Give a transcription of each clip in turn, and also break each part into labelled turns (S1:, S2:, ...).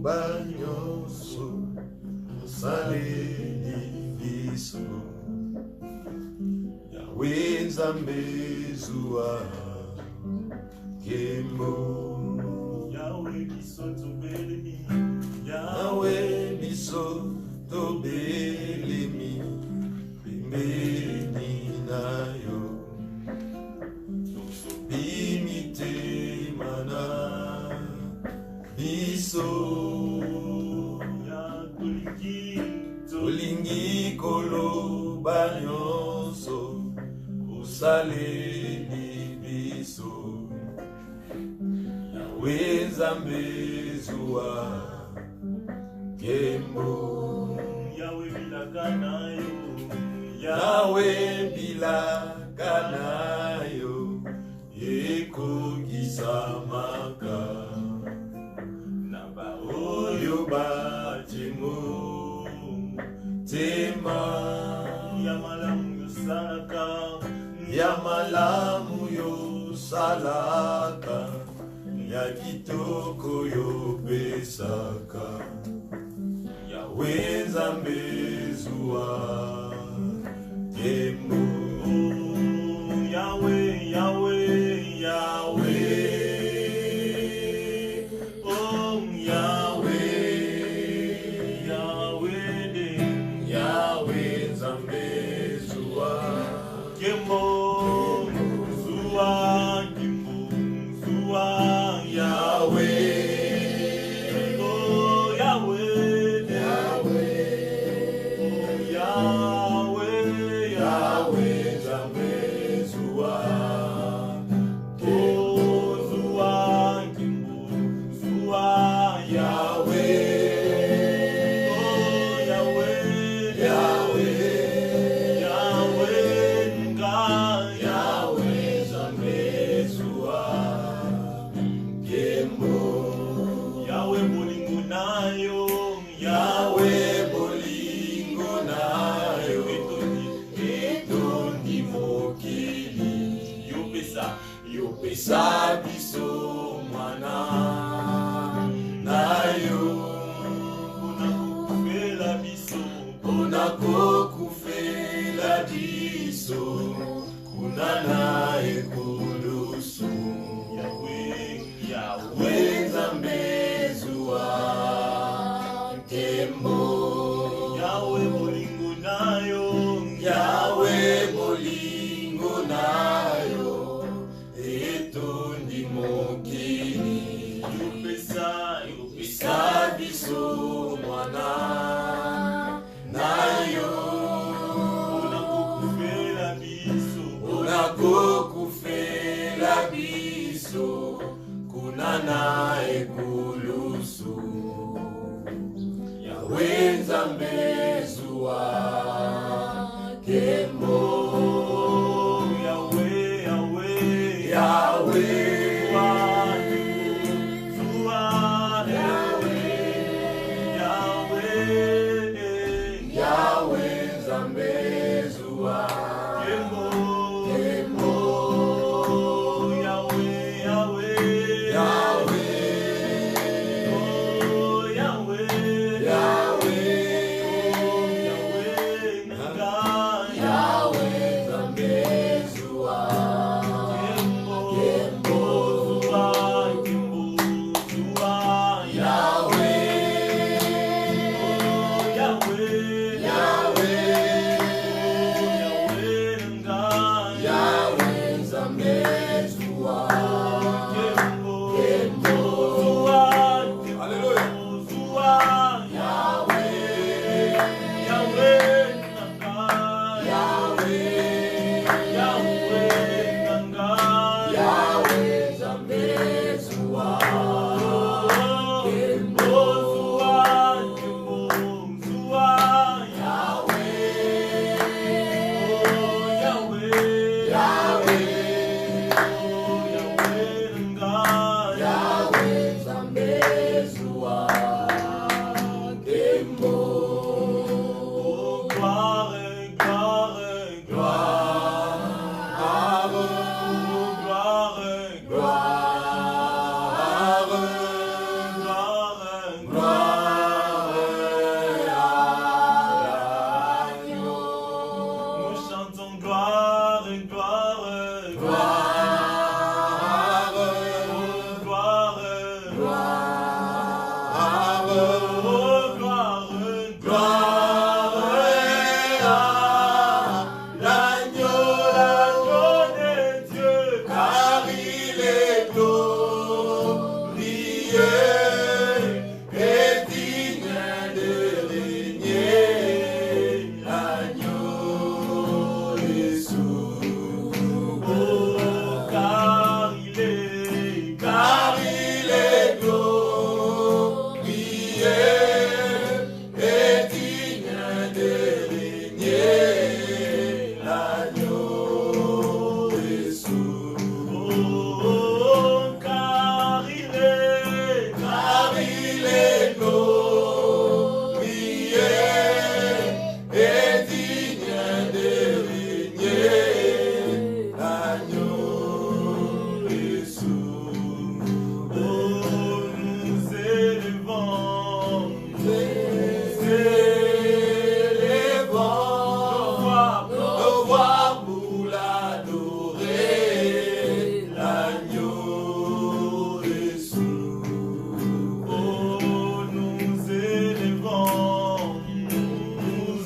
S1: Banyoso, saleli viso, Yahweh Nzambe zua kembo,
S2: Yahweh biso tobelemi,
S1: Yahweh biso tobelemi, pembeni na yo, bimite mana biso. Tolingi koloba nyonso osaleli biso, Yahweh Nzambe zua kembo,
S2: Yahweh bilaka na yo,
S1: Yahweh bilaka na yo, ekokisamaka na baoyo batimo tema
S2: ya malamu yosalaka,
S1: ya malamu yosalaka, ya kitoko yopesaka, Yahweh Nzambe zua kembo,
S2: Yahweh, Yahweh, Yahweh.
S1: Yopesa biso mwana na yo,
S2: unakufela biso,
S1: unakufela biso, kunana ekulusu, Yahweh Nzambe zua kembo,
S2: Yahweh bolingo nayo,
S1: Yahweh bolingo nayo, etondi mokili, yopesa biso mwana na yo,
S2: unakufela biso,
S1: unakufela biso, kunana ekulusu, Yahweh Nzambe zua kembo,
S2: Yahweh, Yahweh,
S1: Yahweh. Yeah.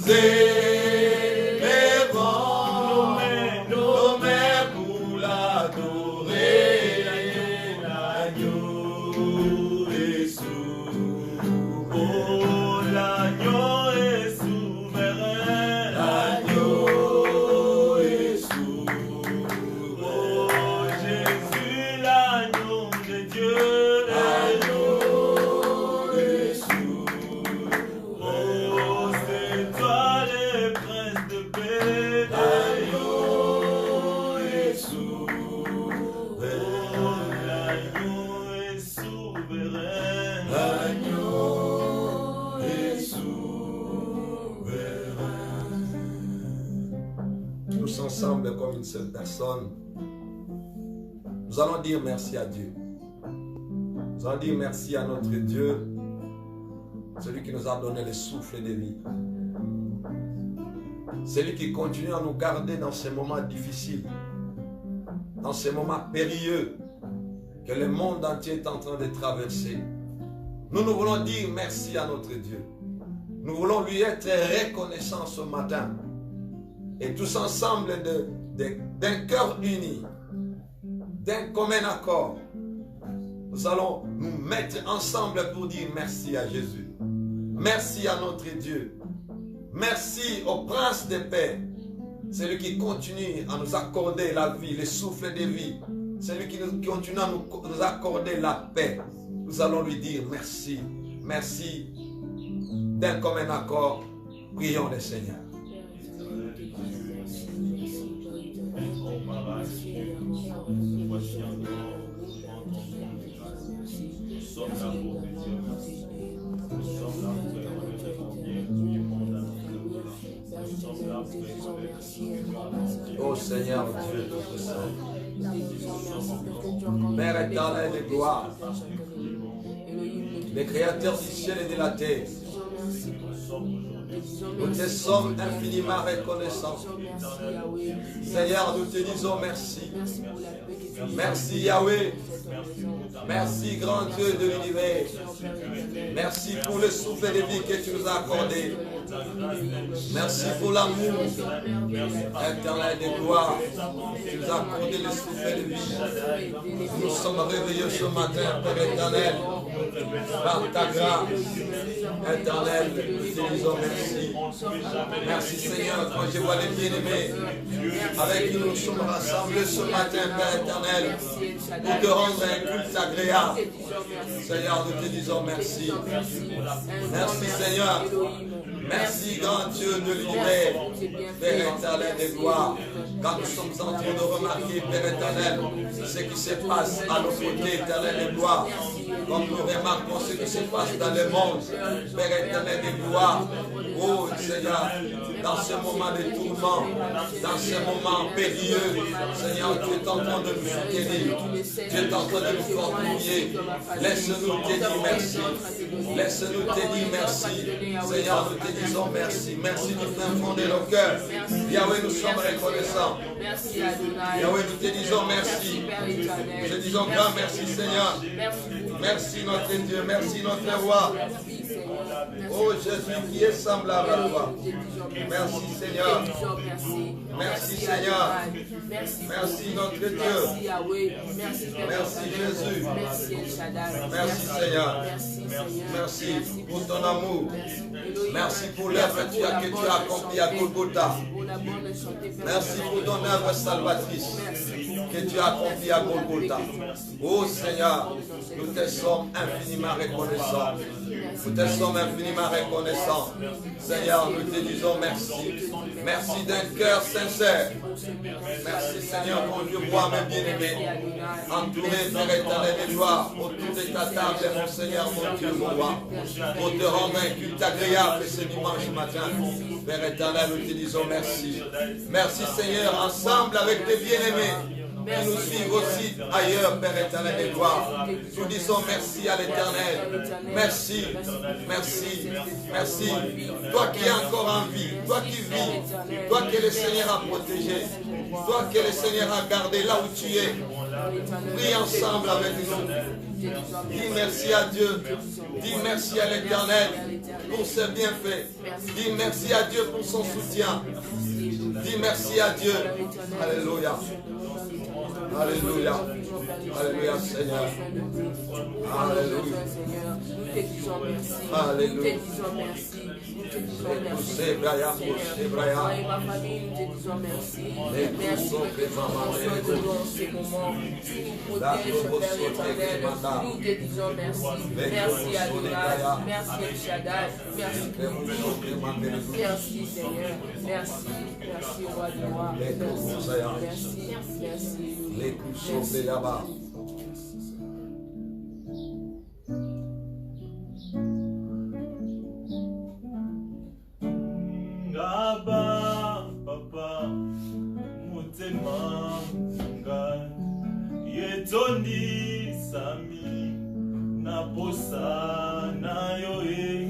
S1: élevons nos mains pour l'adorer, l'agneau est souverain.
S2: Oh, l'agneau est souverain.
S1: L'agneau est souverain.
S2: Oh, Jésus, l'agneau de Dieu.
S1: L'agneau est souverain.
S2: Oh, c'est toi le prince de paix.
S1: L'agneau est souverain.
S2: Oh, l'agneau est souverain.
S1: L'agneau est souverain.
S3: Tous ensemble comme une seule personne, nous allons dire merci à Dieu. Nous allons dire merci à notre Dieu, celui qui nous a donné le souffle de vie. Celui qui continue à nous garder dans ces moments difficiles, dans ces moments périlleux que le monde entier est en train de traverser. Nous voulons dire merci à notre Dieu. Nous voulons lui être reconnaissants ce matin. Et tous ensemble, d'un cœur uni, d'un commun accord, nous allons nous mettre ensemble pour dire merci à Jésus. Merci à notre Dieu. Merci au Prince de paix. Celui qui continue à nous accorder la vie, le souffle de vie. Celui qui continue à nous accorder la paix. Nous allons lui dire merci. Merci. D'un commun accord, prions le Seigneur.
S2: Voici encore nous sommes là pour te dire merci. Nous sommes là pour te remercier combien tu es bon dans notre vie. Nous sommes là pour te remercier ce que tu as accompli.
S3: Ô Seigneur Dieu Tout-Puissant, Père éternel de gloire, le Créateur du ciel et de la terre, nous te sommes infiniment reconnaissants. Seigneur, nous te disons merci. Merci Yahweh. Merci grand Dieu de l'univers. Merci pour le souffle de vie que tu nous as accordé. Merci pour l'amour éternel de gloire. Tu nous as accordé le souffle de vie. Nous sommes réveillés ce matin, Père éternel, par ta grâce éternelle. Nous te disons merci. Merci Seigneur, quand je vois les bien-aimés avec qui nous sommes rassemblés ce matin, Père éternel, pour te rendre un culte agréable. Seigneur, nous te disons merci. Merci Seigneur. Merci grand Dieu de l'univers, Père éternel de gloire. Quand nous sommes en train de remarquer, Père éternel, ce qui se passe à nos côtés, éternel de gloire, comme nous remarquons ce qui se passe dans le monde, Père éternel de gloire, oh Seigneur, dans ce moment de tourment, dans ce moment périlleux, Seigneur, tu es en train de nous soutenir, tu es en train de nous fortifier. Laisse-nous te dire merci. Laisse-nous te dire merci. Seigneur, nous te disons merci. Merci du fin fond de nos cœurs. Yahweh, nous sommes reconnaissants. Yahweh, nous te disons merci. Nous te disons grand merci, Seigneur. Merci notre Dieu, merci notre roi. Oh Jésus qui est semblable à toi. Merci Seigneur. Merci Seigneur. Merci notre Dieu. Merci Jésus. Merci Seigneur. Merci pour ton amour. Merci pour l'œuvre que tu as accomplie à Golgotha. Merci pour ton œuvre salvatrice que tu as accomplie à Golgotha. Oh Seigneur, nous te sommes infiniment reconnaissants. Nous te sommes infiniment reconnaissants. Seigneur, nous te disons merci. Merci d'un cœur sincère. Merci Seigneur, mon Dieu, moi, mes bien-aimés, entouré, Père éternel de gloire, autour de ta table, mon Seigneur, mon Dieu, mon roi, pour te rendre un culte agréable ce dimanche matin. Père éternel, nous te disons merci. Merci Seigneur, ensemble avec tes bien-aimés, qui nous suivent aussi ailleurs, Père éternel de gloire. Nous disons merci à l'Éternel. Merci, merci, merci. Toi qui es encore en vie, toi qui vis, toi que le Seigneur a protégé, toi que le Seigneur a gardé là où tu es. Prie ensemble avec nous. Dis merci à Dieu. Dis merci à l'Éternel pour ses bienfaits. Dis merci à Dieu pour son soutien. Dis merci à Dieu. Alléluia. Alléluia. Alléluia, Seigneur. Alléluia. Alléluia.
S4: Merci ma famille, nous te disons merci. Merci pour ces moments. Nous te disons merci. Merci Adonai. Merci El Shaddai. Merci Merci Seigneur. Merci. Merci Roi du Roi. Merci. Merci.
S3: Les coups sautés là-bas.
S2: Ngaba papa mutema ngai yetondi sami na posa na yo e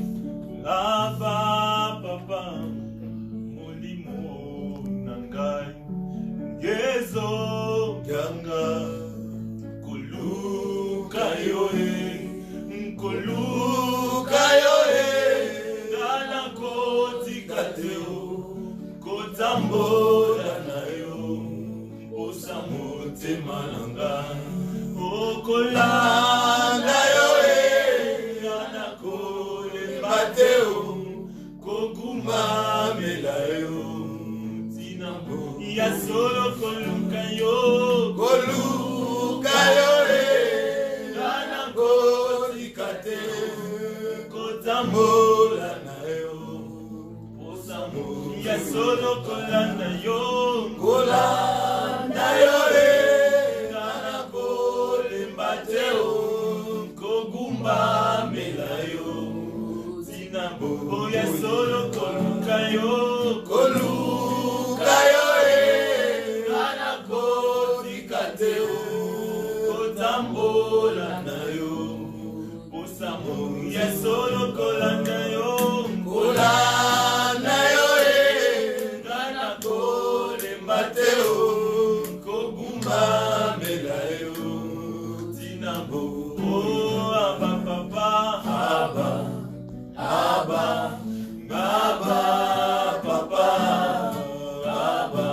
S2: ngaba papa molimo na ngai ngezo yanga kuluka yo e nkoluka yo e ngala kotika teo kotambola na yo osa motema na ngai okolanda yo e ngana kolemba teo kokumamela yo tina ya solo koluka yo e ngana kotika teo kotambola na yo ya solo kolanda yo e ngana kolemba teo kogumba mela yo tina mbogo ya solo koluka yo e ngana kotika teo kotambola na yo posamo ya solo kolanda yo kolanda yo e ngana kolemba teo kogumba mela yo tina mbogo aba papa aba papa aba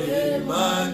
S3: Ema,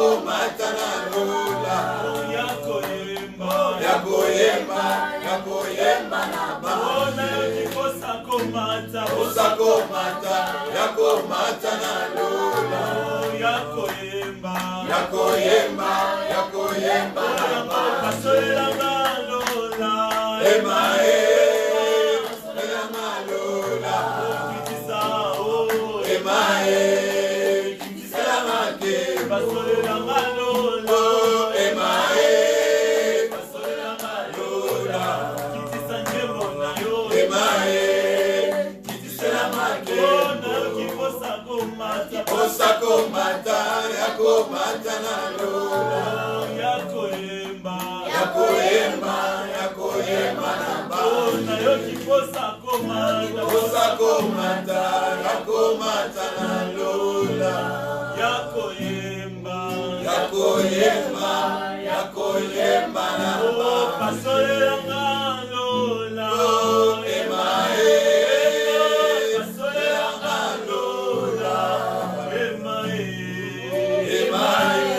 S3: yakomata na lola
S2: yakoyemba
S3: yakoyemba yakoyemba na
S2: bona
S3: bange
S2: kosakomata
S3: osakomata yakomata na lola
S2: yakoyemba
S3: yakoyemba yakoyemba na bange
S2: basolelanga lola
S3: emae elanga lola
S2: kitisa o
S3: emae kiselanga ke
S2: basolelanga lola
S3: oh emae
S2: basolelanga
S3: lola
S2: kitisa njemo na yo
S3: emae kiselanga ke
S2: bona kiposakomata
S3: osakomata yakomata na lola
S2: yakoyemba
S3: yakoyemba yakoyemba na bange
S2: bona yo kiposakomata
S3: osakomata yakomata na lola
S2: yakoyemba
S3: yakoyemba yakoyemba na bange
S2: basolelanga lola
S3: oh emae
S2: basolelanga lola emae
S3: emae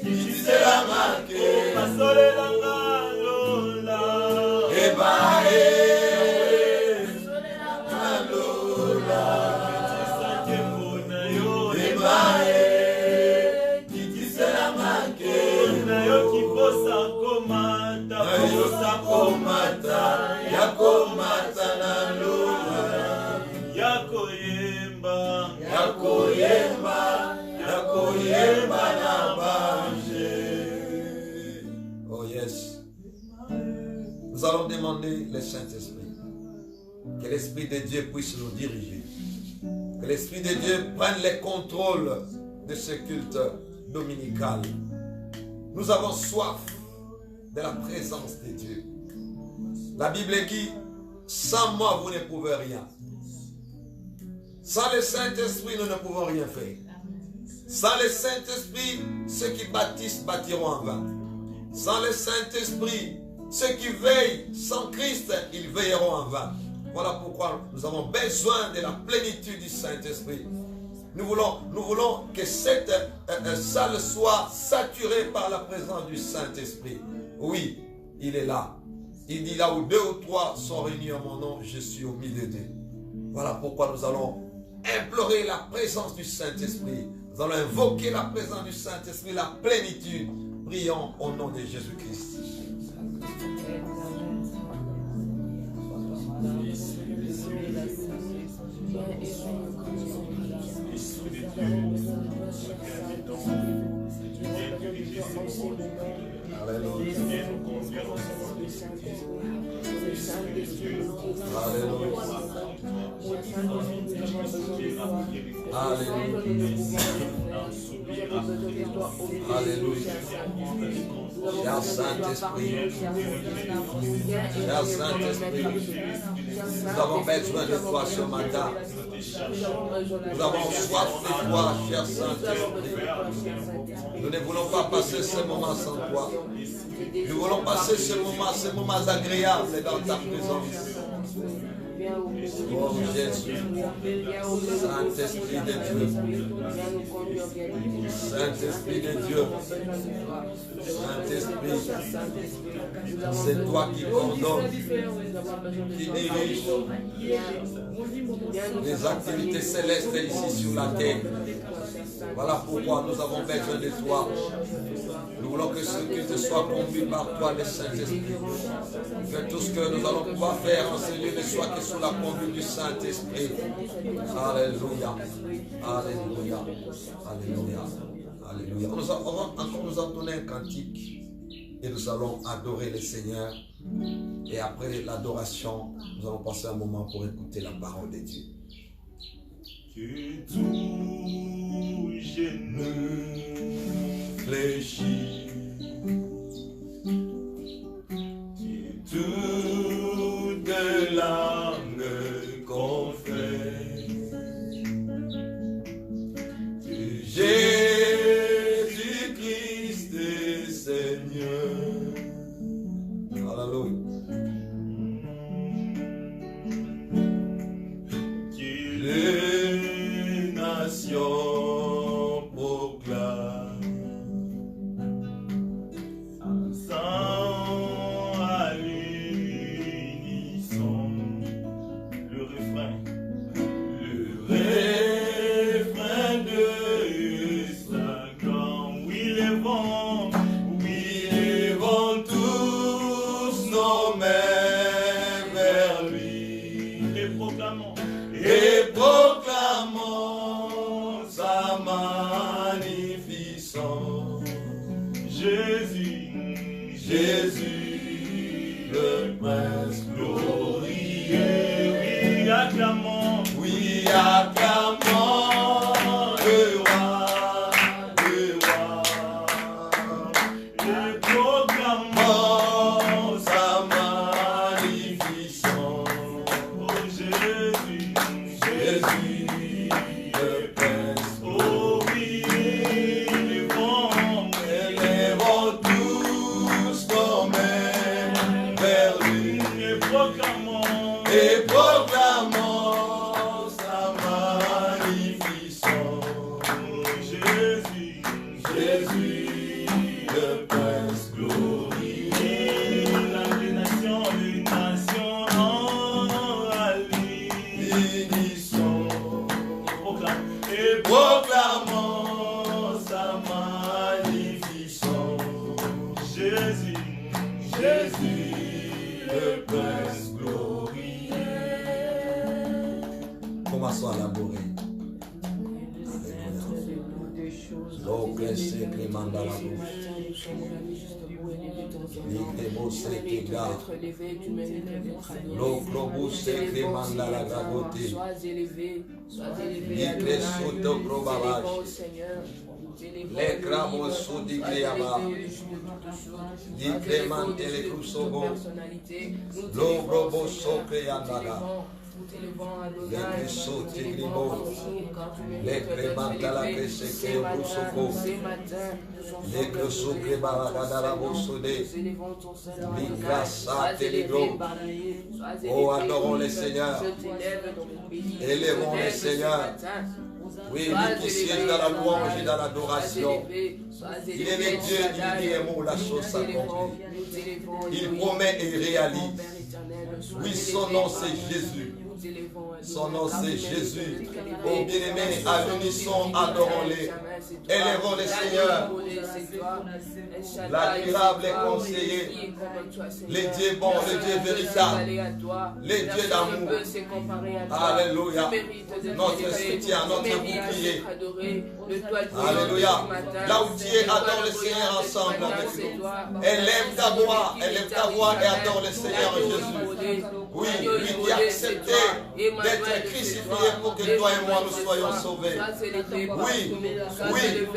S3: kiselanga ke
S2: basolelanga lola
S3: emae na lola
S2: sanjembo na yo
S3: emae kiselanga ke
S2: na yo kiposakomata
S3: yakomata yakomata na lola
S2: yakoyemba
S3: yakoyemba yakoyemba na bange. Oh yes. Nous allons demander le Saint-Esprit. Que l'Esprit de Dieu puisse nous diriger. Que l'Esprit de Dieu prenne le contrôle de ce culte dominical. Nous avons soif de la présence de Dieu. La Bible dit, sans moi vous ne pouvez rien. Sans le Saint-Esprit, nous ne pouvons rien faire. Sans le Saint-Esprit, ceux qui bâtissent bâtiront en vain. Sans le Saint-Esprit, ceux qui veillent sans Christ, ils veilleront en vain. Voilà pourquoi nous avons besoin de la plénitude du Saint-Esprit. Nous voulons que cette salle soit saturée par la présence du Saint-Esprit. Oui, il est là. Il dit là où 2 ou 3 sont réunis en mon nom, je suis au milieu d'eux. Voilà pourquoi nous allons implorer la présence du Saint-Esprit. Nous allons invoquer la présence du Saint-Esprit, la plénitude. Prions au nom de Jésus-Christ. Alléluia. Cher Saint-Esprit, cher Saint-Esprit, nous avons besoin de toi ce matin. Nous avons soif de toi, cher Saint-Esprit. Nous ne voulons pas passer ce moment sans toi. Nous voulons passer ce moment agréable dans ta présence. Oh Jésus, Saint-Esprit de Dieu, Saint-Esprit de Dieu, Saint-Esprit, c'est toi qui coordonne, qui dirige les activités célestes ici sur la terre. Voilà pourquoi nous avons besoin de toi. Nous voulons que ce culte soit conduit par toi, le Saint-Esprit. Que tout ce que nous allons pouvoir faire en ce lieu ne soit que sous la conduite du Saint-Esprit. Alléluia. Alléluia. Alléluia. Alléluia. On va encore nous entonner un cantique et nous allons adorer le Seigneur. Et après l'adoration, nous allons passer un moment pour écouter la parole de Dieu.
S2: Que tout genou fléchit, que toute langue confesse que Jésus-Christ est Seigneur.
S3: Alléluia.
S2: Que les nations proclament acclamons.
S3: Oui, acclamons le roi, le roi.
S2: Et proclamons
S3: Sa magnificence.
S2: oh Jésus,
S3: Jésus, le Prince.
S2: oh oui,
S3: Élevons tous nos mains vers lui
S2: et proclamons.
S3: et proclamons sa magnificence.
S2: Jésus,
S3: Jésus, le Prince glorieux.
S2: les nations en allie.
S3: Bénissons,
S2: Proclame et
S3: proclamons sa magnificence.
S2: Jésus,
S3: Jésus, le Prince glorieux. Commençons à l'adorer. L'eau pressée, Clément dans la bouche. L'Igrebo, c'est Kéga. L'eau globus, Clément dans la gragoté.
S4: Sois élevé,
S3: L'Igré, Soto, Grobavage. Les crabos, Sodi, Gréaba. L'Igré, Mantel, Crusobo. L'eau globus, Socré, Yandaga. Les Crusots, Tigribo. Les Crémant, la Cresseke, Roussoco. Les Crusots, Crébaragada, la Bossodé. L'Igrassa, Téligro. Oh, adorons le Seigneur. Élevons le Seigneur. Oui, lui qui siège dans la louange et dans l'adoration. Il est le Dieu, il dit un mot, la chose s'accomplit. Il promet et réalise. Oui, son nom c'est Jésus. Son nom c'est Jésus. Oh bien-aimés, à l'unisson, adorons-les. Élevons le Seigneur. L'admirable conseiller. Le Dieu bon, le Dieu véritable. Le Dieu d'amour. Alléluia. Notre soutien, notre bouclier. Alléluia. Là où tu es, adore le Seigneur ensemble avec nous. Élève ta voix et adore le Seigneur Jésus. Oui, lui qui a accepté d'être crucifié pour que toi et moi nous soyons sauvés. Oui,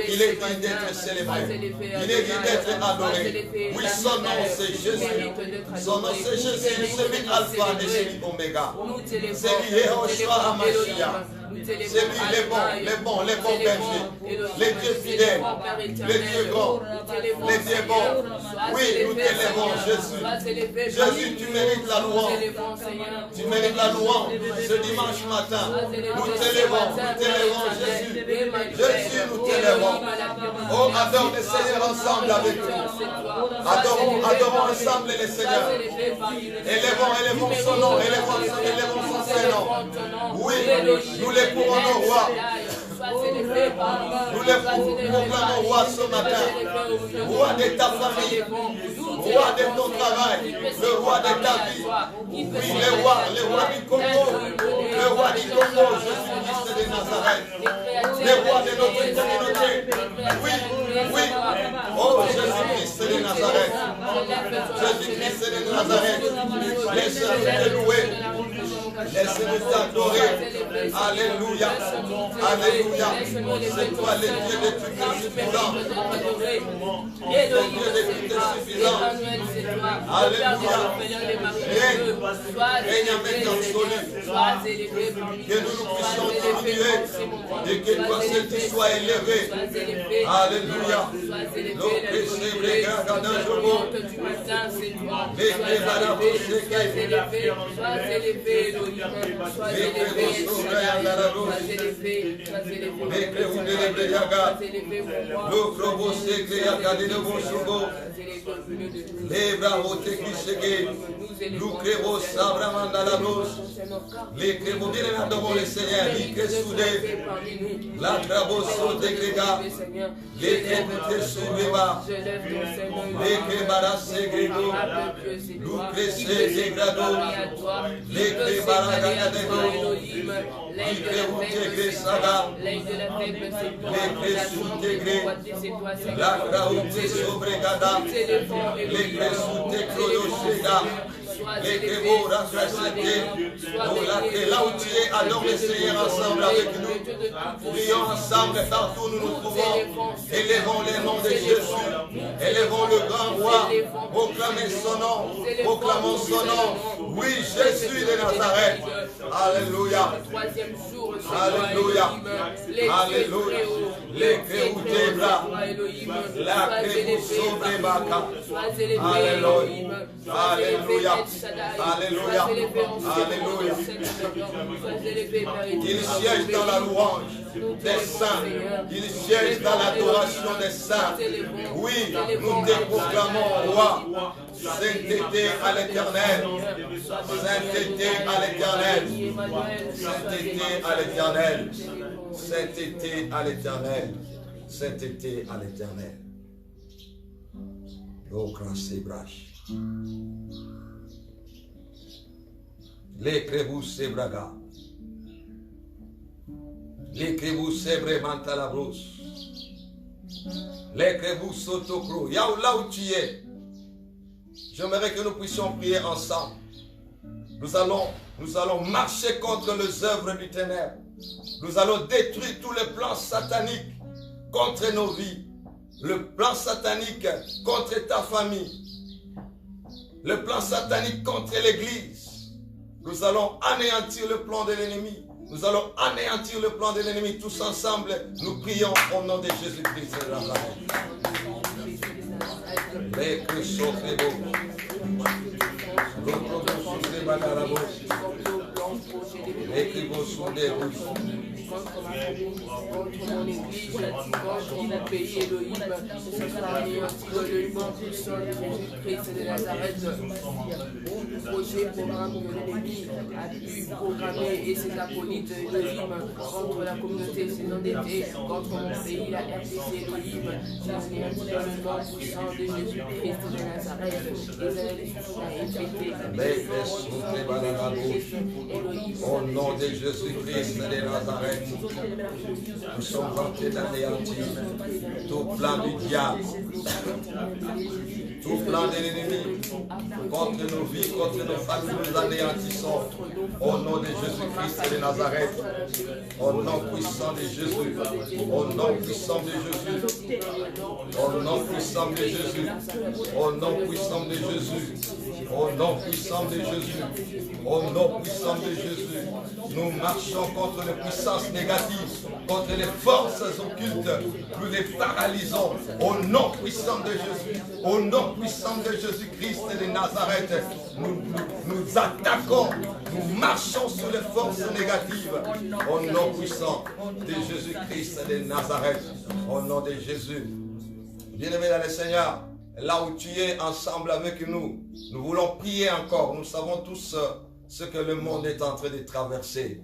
S3: il est dit d'être célébré. Il est dit d'être adoré. Oui, son nom c'est Jésus. Son nom c'est Jésus, celui Alpha et celui Oméga. C'est lui Yehoshua HaMashiach. C'est lui les bons bergers, les dieux fidèles, les dieux grands, les dieux bons. Oui, nous t'élèvons Jésus. Jésus, tu mérites la louange. Tu mérites la louange ce dimanche matin. Nous t'élèvons Jésus. Jésus, nous t'élèvons. Oh, adore le Seigneur ensemble avec nous. Adorons ensemble le Seigneur. Élèvons son nom, élèvons son Saint-Nom. Oui, nous les couronnons roi. Nous les proclamons roi ce matin. Roi de ta famille. Roi de ton travail. Le roi de ta vie. Oui, le roi du Congo. Le roi du Congo, Jésus-Christ de Nazareth. Le roi de notre communauté. Oui. Oh, Jésus-Christ de Nazareth. Jésus-Christ de Nazareth. Laisse-nous te louer. Laisse-nous t'adorer. Alléluia. Alléluia. C'est toi le Dieu de tout suffisant. Le Dieu de tout suffisant. Alléluia. Règne maintenant solide. Que nous puissions diminuer et que toi seul tu sois élevé. Alléluia. Les crébos bien devant le Seigneur, les soudés, la trabosso dégrégá, les crébos soudéba, les crébaras ségrégo, l'oucressé dégrado, les crébaraga dégrado, les crébos dégré saga, les crésous dégré, la craoute sobrégada, les crésous décroyo séga. Là où tu es, adore le Seigneur ensemble avec nous. Prions ensemble partout où nous nous trouvons. Élevons les noms de Jésus. Élevons le grand roi. Proclamez son nom. Proclamons son nom. Oui, Jésus de Nazareth. Alléluia. Alléluia. Alléluia. Les Créoutébla. La Créoutébla. Alléluia. Alléluia. Alléluia. Alléluia. Il siège dans la louange des saints. Il siège dans l'adoration des saints. Oui, nous te proclamons roi. Sainteté à l'éternel. Sainteté à l'éternel. Sainteté à l'éternel. Sainteté à l'éternel. Sainteté à l'éternel. Oh, grand Sébrache. Les crébous Sébraga. Les crébous Sébré Mantalabros. Les crébous Sotokro. Là où tu es. J'aimerais que nous puissions prier ensemble. Nous allons marcher contre les œuvres du ténèbre. Nous allons détruire tous les plans sataniques contre nos vies. Le plan satanique contre ta famille. Le plan satanique contre l'Église. Nous allons anéantir le plan de l'ennemi. Nous allons anéantir le plan de l'ennemi. Tous ensemble, nous prions au nom de Jésus-Christ de Nazareth. Les
S4: contre ma famille, contre mon église, contre mon pays, Elohim, ce sera anéanti dans le nom puissant de Jésus-Christ de Nazareth. Projet, programme de l'ennemi a pu programmer et ses acolytes, Elohim, contre la communauté sénondettée, contre mon pays, la RDC, Elohim, anéanti dans le nom puissant de Jésus-Christ de Nazareth.
S3: Au nom de Jésus-Christ de Nazareth, nous sommes tentés d'anéantir tout plan du diable, tout plan de l'ennemi contre nos vies, contre nos familles, nous anéantissons au nom de Jésus-Christ de Nazareth, au nom puissant de Jésus, au nom puissant de Jésus, au nom puissant de Jésus, au nom puissant de Jésus, au nom puissant de Jésus, au nom puissant de Jésus. Nous marchons contre les puissances négatives, contre les forces occultes, nous les paralysons au nom puissant de Jésus, au nom puissant de Jésus-Christ de Nazareth. Nous attaquons, nous marchons sur les forces négatives au nom puissant de Jésus-Christ de Nazareth, au nom de Jésus. Bien-aimés dans le Seigneur, là où tu es ensemble avec nous, nous voulons prier encore. Nous savons tous ce que le monde est en train de traverser.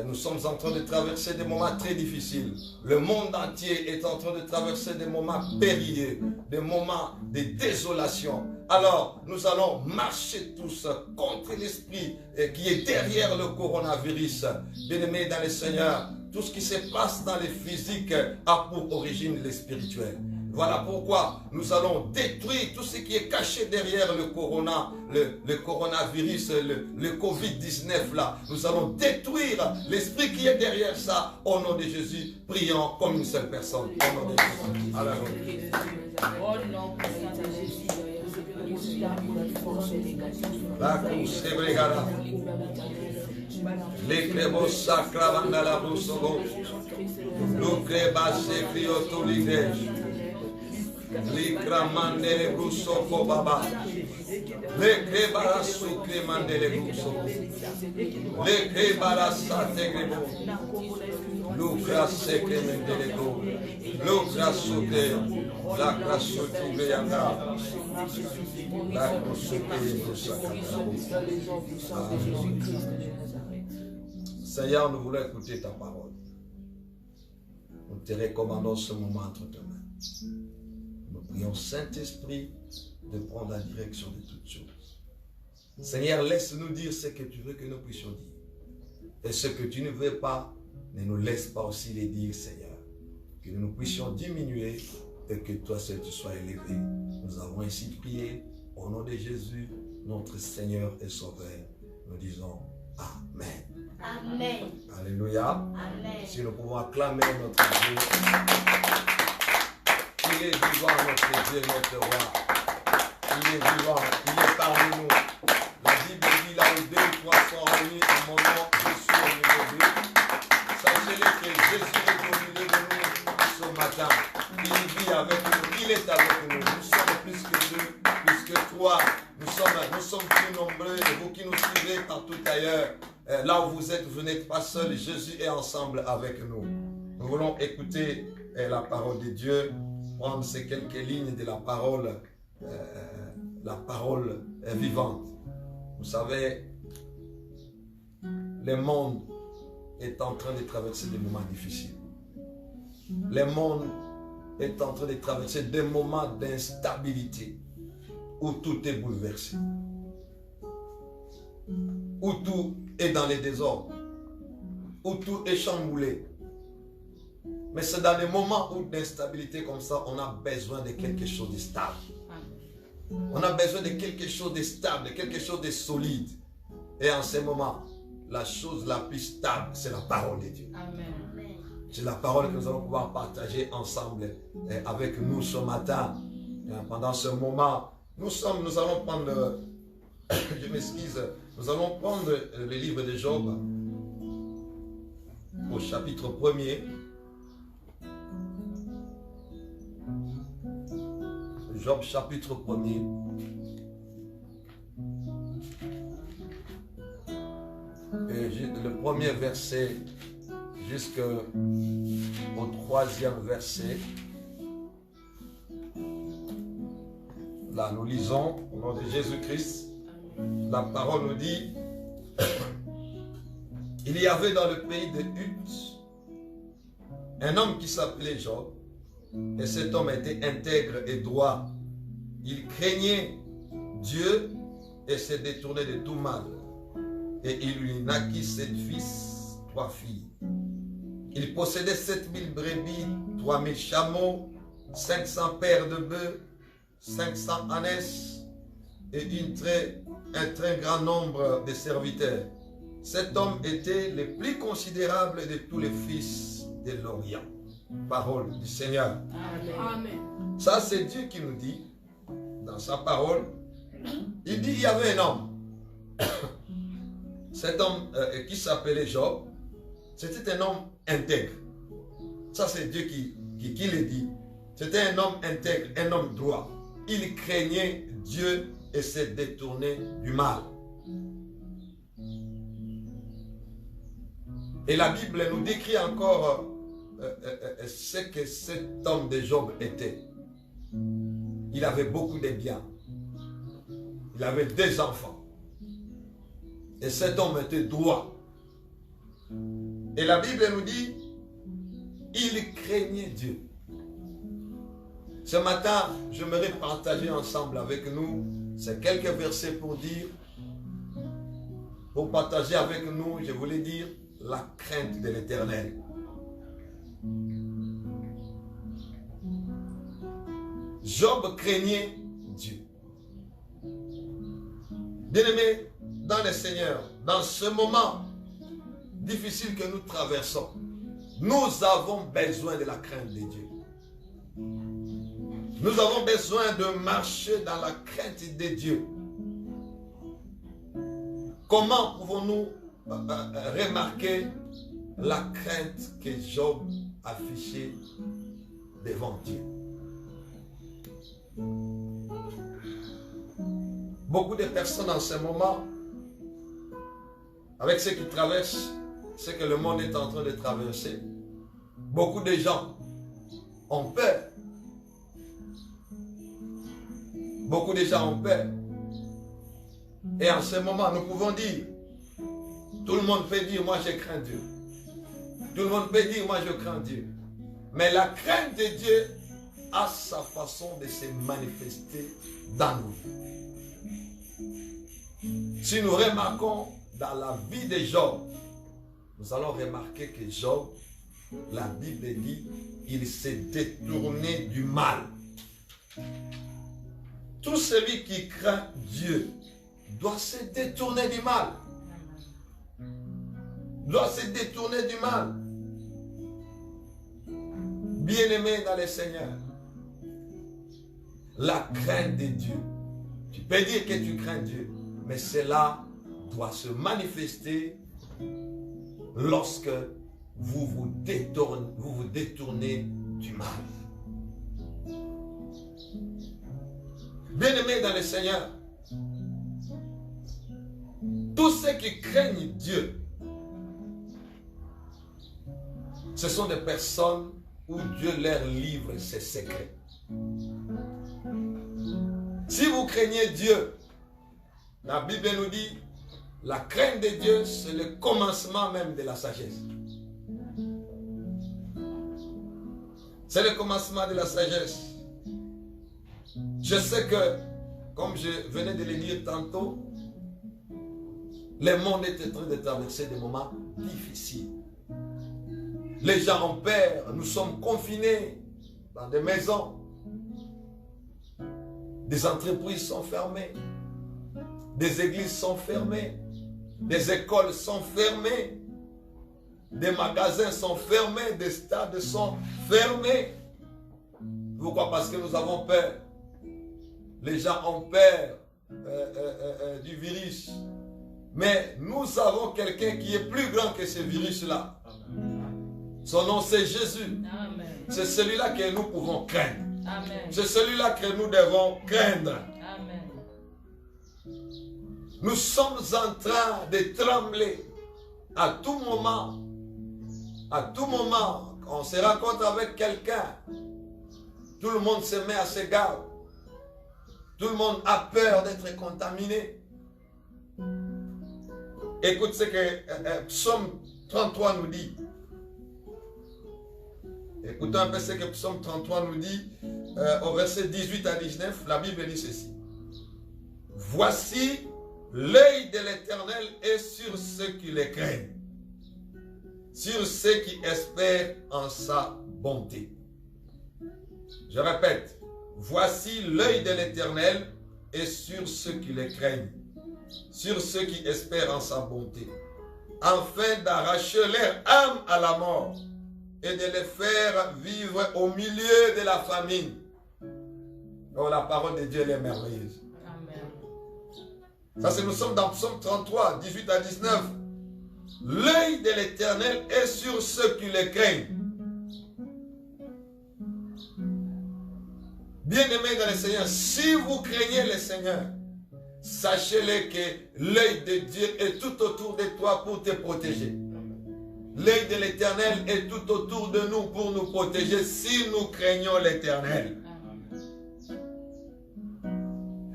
S3: Nous sommes en train de traverser des moments très difficiles. Le monde entier est en train de traverser des moments périlleux, des moments de désolation. Alors, nous allons marcher tous contre l'esprit qui est derrière le coronavirus. Bien-aimés dans le Seigneur, tout ce qui se passe dans le physique a pour origine le spirituel. Voilà pourquoi nous allons détruire tout ce qui est caché derrière le coronavirus, le Covid-19 là. Nous allons détruire l'esprit qui est derrière ça. Au nom de Jésus, prions comme une seule personne. Au nom de Jésus. Alléluia. La course est brigada. Les crébos sacravant dans la boussogo. Nous crébas s'écriot tout l'igège. Les cramande les brousseaux baba. Les crébaras sucré mande les brousseaux. Les crébaras sategrébo. L'oukra secré mende les gros. L'oukra sucré. La crasse sucré yanga. La crasse sucré Seigneur, nous voulons écouter ta parole. Nous te recommandons ce moment entre tes mains. Nous prions Saint-Esprit de prendre la direction de toutes choses. Seigneur, laisse-nous dire ce que tu veux que nous puissions dire. Et ce que tu ne veux pas, ne nous laisse pas aussi les dire, Seigneur. Que nous puissions diminuer et que toi seul tu sois élevé. Nous avons ainsi prié au nom de Jésus. notre Seigneur et Sauveur. Nous disons Amen.
S1: Amen.
S3: Alléluia.
S1: Amen.
S3: Si nous pouvons acclamer notre Dieu. Il est vivant, notre Dieu, notre roi. Il est vivant, il est parmi nous. La Bible dit là où 2 ou 3 sont réunis à mon nom, je suis au milieu d'eux. Sachez-le que Jésus est au milieu de nous ce matin. Il vit avec nous, il est avec nous. Nous sommes plus que deux, plus que trois. Nous sommes plus nombreux et vous qui nous suivez partout ailleurs. Là où vous êtes, vous n'êtes pas seuls. Jésus est ensemble avec nous. Nous voulons écouter la parole de Dieu, prendre ces quelques lignes de la parole vivante. Vous savez, le monde est en train de traverser des moments difficiles. Le monde est en train de traverser des moments d'instabilité où tout est bouleversé, où tout est dans les désordres, où tout est chamboulé. Mais c'est dans les moments d'instabilité comme ça, on a besoin de quelque chose de stable. On a besoin de quelque chose de stable, de quelque chose de solide. Et en ce moment, la chose la plus stable, c'est la parole de Dieu.
S4: Amen.
S3: C'est la parole que nous allons pouvoir partager ensemble avec nous ce matin. Pendant ce moment, nous allons prendre, je m'excuse, nous allons prendre le livre de Job au chapitre 1er. Job chapitre 1er. Et le premier verset jusqu'au 3e verset. Là, nous lisons au nom de Jésus-Christ. La parole nous dit il y avait dans le pays de Hut un homme qui s'appelait Job. Et cet homme était intègre et droit. Il craignait Dieu et se détournait de tout mal. Et il lui naquit 7 fils, 3 filles. Il possédait 7000 brebis, 3000 chameaux, 500 paires de bœufs, 500 ânesses et un très grand nombre de serviteurs. Cet homme était le plus considérable de tous les fils de l'Orient. Parole du Seigneur.
S4: Amen.
S3: Ça, c'est Dieu qui nous dit, dans sa parole, il dit il y avait un homme. Cet homme qui s'appelait Job, c'était un homme intègre. Ça, c'est Dieu qui le dit. C'était un homme intègre, un homme droit. Il craignait Dieu et se détournait du mal. Et la Bible nous décrit encore ce que cet homme de Job était. Il avait beaucoup de biens. Il avait 2 enfants. Et cet homme était droit. Et la Bible nous dit, il craignait Dieu. Ce matin, j'aimerais partager ensemble avec nous ces quelques versets pour partager avec nous, je voulais dire, la crainte de l'Éternel. Job craignait Dieu. Bien-aimés, dans le Seigneur, dans ce moment difficile que nous traversons, nous avons besoin de la crainte de Dieu. Nous avons besoin de marcher dans la crainte de Dieu. Comment pouvons-nous remarquer la crainte que Job affichait devant Dieu? Beaucoup de personnes en ce moment, avec ce qui traversent, ce que le monde est en train de traverser, beaucoup de gens ont peur. Beaucoup de gens ont peur. Et en ce moment, nous pouvons dire, tout le monde peut dire, moi je crains Dieu. Tout le monde peut dire, moi je crains Dieu. Mais la crainte de Dieu a sa façon de se manifester dans nous. Si nous remarquons dans la vie de Job, nous allons remarquer que Job, la Bible dit, il s'est détourné du mal. Tout celui qui craint Dieu doit se détourner du mal. Doit se détourner du mal. Bien-aimé dans le Seigneur, la crainte de Dieu. Tu peux dire que tu crains Dieu, mais cela doit se manifester lorsque vous vous détournez du mal. Bien-aimés dans le Seigneur, tous ceux qui craignent Dieu, ce sont des personnes où Dieu leur livre ses secrets. Si vous craignez Dieu, la Bible nous dit, la crainte de Dieu, c'est le commencement même de la sagesse. C'est le commencement de la sagesse. Je sais que, comme je venais de le dire tantôt, le monde est en train de traverser des moments difficiles. Les gens ont peur, nous sommes confinés dans des maisons. Des entreprises sont fermées. Des églises sont fermées. Des écoles sont fermées. Des magasins sont fermés. Des stades sont fermés. Pourquoi? Parce que nous avons peur. Les gens ont peur du virus. Mais nous avons quelqu'un qui est plus grand que ce virus-là. Son nom c'est Jésus. C'est celui-là que nous pouvons craindre. C'est celui-là que nous devons craindre. Amen. Nous sommes en train de trembler à tout moment. À tout moment, on se rencontre avec quelqu'un. Tout le monde se met à se garder. Tout le monde a peur d'être contaminé. Écoute ce que Psaume 33 nous dit. Écoutons un peu ce que Psaume 33 nous dit au verset 18 à 19. La Bible dit ceci. Voici l'œil de l'Éternel est sur ceux qui le craignent, sur ceux qui espèrent en sa bonté. Je répète. Voici l'œil de l'Éternel est sur ceux qui le craignent, sur ceux qui espèrent en sa bonté, afin d'arracher leur âme à la mort et de les faire vivre au milieu de la famine. Oh, la parole de Dieu elle est merveilleuse. Amen. Ça, c'est nous sommes dans Psaume 33, 18 à 19. L'œil de l'Éternel est sur ceux qui le craignent. Bien-aimés dans le Seigneur, si vous craignez le Seigneur, sachez-le que l'œil de Dieu est tout autour de toi pour te protéger. L'œil de l'Éternel est tout autour de nous pour nous protéger si nous craignons l'Éternel.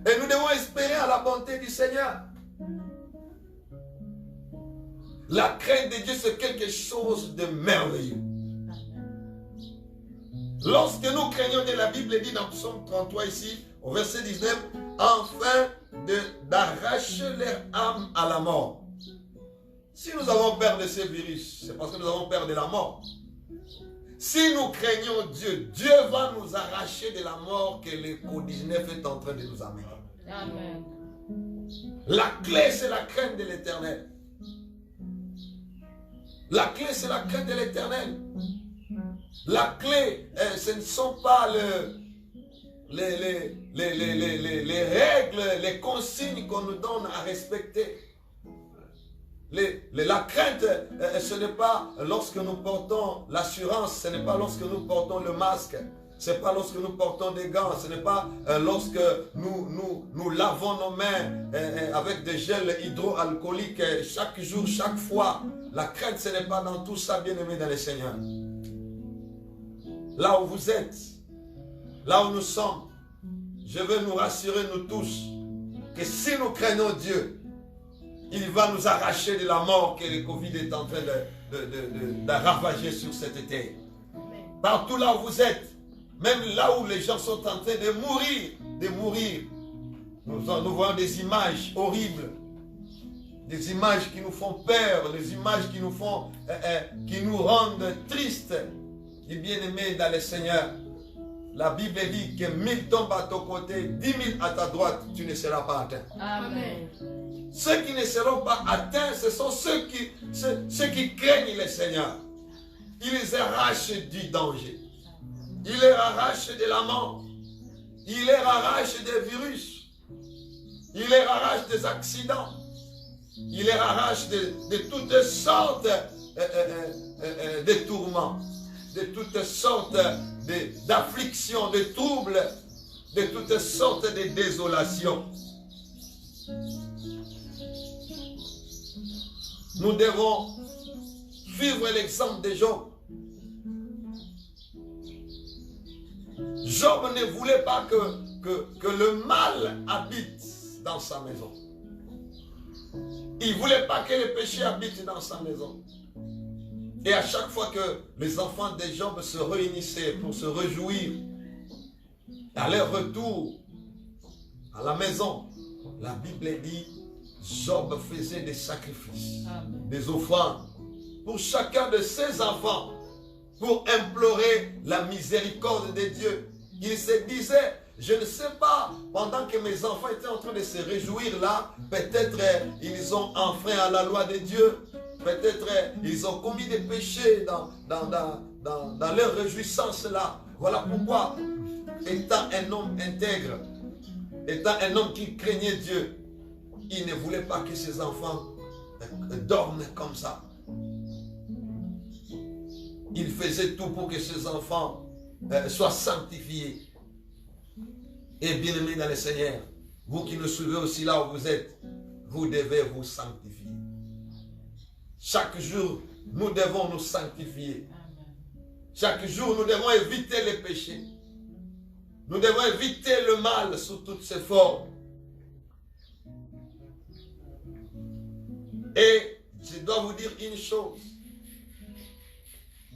S3: Et nous devons espérer à la bonté du Seigneur. La crainte de Dieu, c'est quelque chose de merveilleux. Lorsque nous craignons Dieu, la Bible dit dans Psaume 33 ici, au verset 19, afin d'arracher leur âme à la mort. Si nous avons peur de ce virus, c'est parce que nous avons peur de la mort. Si nous craignons Dieu, Dieu va nous arracher de la mort que le Covid-19 est en train de nous amener. Amen. La clé, c'est la crainte de l'Éternel. La clé, c'est la crainte de l'Éternel. La clé, ce ne sont pas les règles, les consignes qu'on nous donne à respecter. La crainte, ce n'est pas lorsque nous portons l'assurance, ce n'est pas lorsque nous portons le masque, ce n'est pas lorsque nous portons des gants, ce n'est pas lorsque nous lavons nos mains avec des gels hydroalcooliques chaque jour, chaque fois. La crainte, ce n'est pas dans tout ça, bien-aimés dans le Seigneur. Là où vous êtes, là où nous sommes, je veux nous rassurer, nous tous, que si nous craignons Dieu, il va nous arracher de la mort que le Covid est en train de ravager sur cette terre. Partout là où vous êtes, même là où les gens sont en train de mourir, nous voyons des images horribles, des images qui nous font peur, des images qui nous rendent tristes. Et bien-aimés dans le Seigneur, la Bible dit que 1000 tombent à ton côté, 10 000 à ta droite, tu ne seras pas atteint.
S4: Amen.
S3: Ceux qui ne seront pas atteints, ce sont ceux qui craignent le Seigneur. Il les arrache du danger. Il les arrache de la mort. Il les arrache des virus. Il les arrache des accidents. Il les arrache de toutes sortes de tourments, de toutes sortes d'afflictions, de troubles, de toutes sortes de désolations. Nous devons suivre l'exemple de Job. Job ne voulait pas que le mal habite dans sa maison. Il ne voulait pas que le péché habite dans sa maison. Et à chaque fois que les enfants de Job se réunissaient pour se réjouir, à leur retour à la maison, la Bible dit, Job faisait des sacrifices, des offrandes pour chacun de ses enfants, pour implorer la miséricorde de Dieu. Il se disait, je ne sais pas, pendant que mes enfants étaient en train de se réjouir là, peut-être ils ont enfreint à la loi de Dieu, peut-être ils ont commis des péchés dans leur réjouissance là. Voilà pourquoi, étant un homme intègre, étant un homme qui craignait Dieu, il ne voulait pas que ses enfants dorment comme ça. Il faisait tout pour que ses enfants soient sanctifiés. Et bien-aimés dans le Seigneur, vous qui nous suivez aussi là où vous êtes, vous devez vous sanctifier. Chaque jour, nous devons nous sanctifier. Chaque jour, nous devons éviter les péchés. Nous devons éviter le mal sous toutes ses formes. Et je dois vous dire une chose.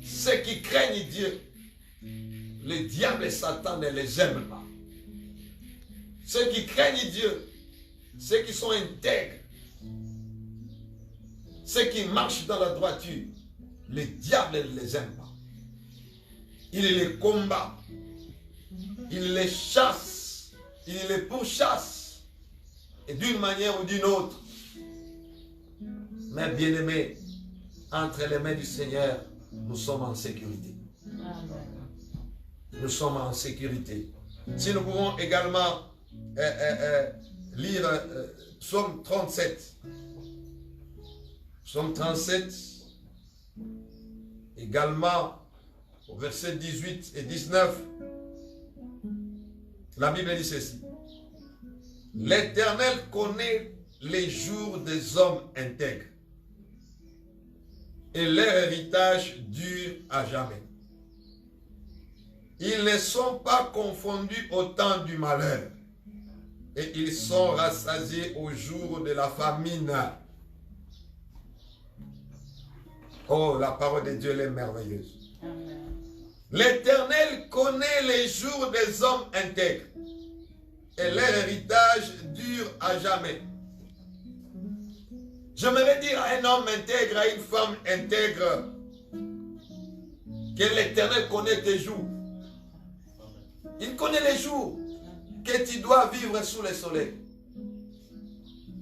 S3: Ceux qui craignent Dieu, le diable et Satan ne les aiment pas. Ceux qui craignent Dieu, ceux qui sont intègres, ceux qui marchent dans la droiture, le diable ne les aime pas. Il les combat, il les chasse, il les pourchasse, et d'une manière ou d'une autre. Mais bien aimés, entre les mains du Seigneur, nous sommes en sécurité. Nous sommes en sécurité. Si nous pouvons également lire Psaume 37. Psaume 37, également au verset 18 et 19, la Bible dit ceci. L'Éternel connaît les jours des hommes intègres et leur héritage dure à jamais. Ils ne sont pas confondus au temps du malheur et ils sont rassasiés au jour de la famine. Oh, la parole de Dieu, elle est merveilleuse. L'Éternel connaît les jours des hommes intègres et leur héritage dure à jamais. J'aimerais dire à un homme intègre, à une femme intègre, que l'Éternel connaît tes jours. Il connaît les jours que tu dois vivre sous le soleil.